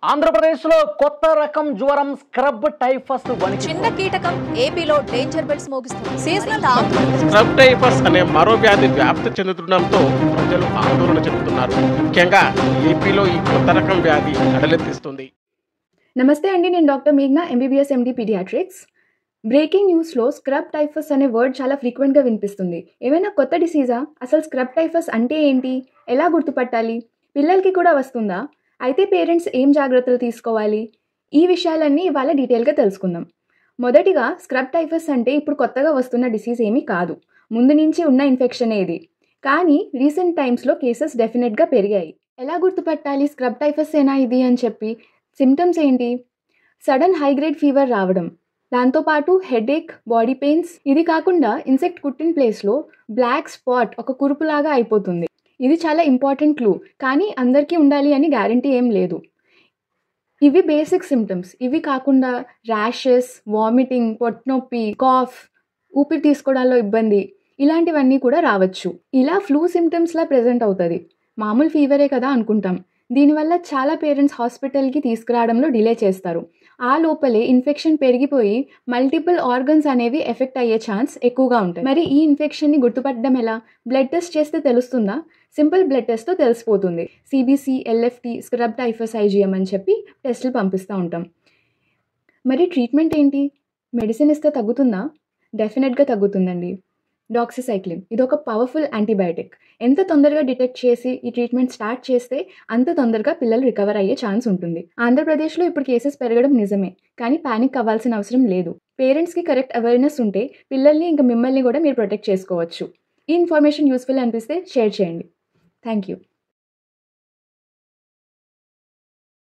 ఆంధ్రప్రదేశ్లో కొత్త రకం జ్వరం స్క్రబ్ టైఫస్ చిన్న కీటకం ఏపీలో డేంజర్ బెల్స్ మోగిస్తుంది. సీజనల్ స్క్రబ్ టైఫస్ అనే మరో వ్యాధి వ్యాప్తి చెందుతుండటంతో ప్రజలు ఆందోళన చెందుతున్నారు. ముఖ్యంగా ఏపీలో ఈ కొత్త రకం వ్యాధి అడలెత్తిస్తుంది. నమస్తే అండి, నేను డాక్టర్ మేఘ్నా, ఎంబీబీఎస్ ఎండి పీడియాట్రిక్స్. బ్రేకింగ్ న్యూస్లో స్క్రబ్ టైఫస్ అనే వర్డ్ చాలా ఫ్రీక్వెంట్గా వినిపిస్తుంది. ఏమైనా కొత్త డిసీజా? అసలు స్క్రబ్ టైఫస్ అంటే ఏంటి? ఎలా గుర్తుపట్టాలి? పిల్లలకి కూడా వస్తుందా? అయితే పేరెంట్స్ ఏం జాగ్రత్తలు తీసుకోవాలి? ఈ విషయాలన్నీ ఇవాళ డీటెయిల్గా తెలుసుకుందాం. మొదటిగా, స్క్రబ్ టైఫస్ అంటే ఇప్పుడు కొత్తగా వస్తున్న డిసీజ్ ఏమీ కాదు. ముందు నుంచి ఉన్న ఇన్ఫెక్షన్ ఇది. కానీ రీసెంట్ టైమ్స్లో కేసెస్ డెఫినెట్గా పెరిగాయి. ఎలా గుర్తుపట్టాలి స్క్రబ్ టైఫస్ ఏనా ఇది అని చెప్పి? సిమ్టమ్స్ ఏంటి? సడన్ హై గ్రేడ్ ఫీవర్ రావడం, దాంతోపాటు హెడేక్, బాడీ పెయిన్స్. ఇది కాకుండా ఇన్సెక్ట్ కుట్టిన ప్లేస్లో బ్లాక్ స్పాట్, ఒక కురుపులాగా అయిపోతుంది. ఇది చాలా ఇంపార్టెంట్ క్లూ, కానీ అందరికీ ఉండాలి అని గ్యారంటీ ఏం లేదు. ఇవి బేసిక్ సిమ్టమ్స్. ఇవి కాకుండా ర్యాషెస్, వామిటింగ్, పొట్టనొప్పి, కాఫ్, ఊపిరి తీసుకోవడంలో ఇబ్బంది, ఇలాంటివన్నీ కూడా రావచ్చు. ఇలా ఫ్లూ సిమ్టమ్స్లా ప్రెజెంట్ అవుతుంది. మామూలు ఫీవరే కదా అనుకుంటాం. దీనివల్ల చాలా పేరెంట్స్ హాస్పిటల్కి తీసుకురావడంలో డిలే చేస్తారు. ఆ లోపలే ఇన్ఫెక్షన్ పెరిగిపోయి మల్టిపుల్ ఆర్గన్స్ అనేవి ఎఫెక్ట్ అయ్యే ఛాన్స్ ఎక్కువగా ఉంటాయి. మరి ఈ ఇన్ఫెక్షన్ని గుర్తుపట్టడం ఎలా? బ్లడ్ టెస్ట్ చేస్తే తెలుస్తుందా? సింపుల్ బ్లడ్ టెస్ట్తో తెలిసిపోతుంది. CBC, LFT, scrub typhus IgM అని చెప్పి టెస్టులు పంపిస్తూ ఉంటాం. మరి ట్రీట్మెంట్ ఏంటి? మెడిసిన్ ఇస్తే తగ్గుతుందా? డెఫినెట్గా తగ్గుతుందండి. డాక్సిసైక్లిన్ ఇది ఒక పవర్ఫుల్ యాంటీబయాటిక్. ఎంత తొందరగా డిటెక్ట్ చేసి ఈ ట్రీట్మెంట్ స్టార్ట్ చేస్తే అంత తొందరగా పిల్లలు రికవర్ అయ్యే ఛాన్స్ ఉంటుంది. ఆంధ్రప్రదేశ్లో ఇప్పుడు కేసెస్ పెరగడం నిజమే, కానీ పానిక్ అవ్వాల్సిన అవసరం లేదు. పేరెంట్స్కి కరెక్ట్ అవేర్నెస్ ఉంటే పిల్లల్ని ఇంకా మిమ్మల్ని కూడా మీరు ప్రొటెక్ట్ చేసుకోవచ్చు. ఈ ఇన్ఫర్మేషన్ యూస్ఫుల్ అనిపిస్తే షేర్ చేయండి. Thank you.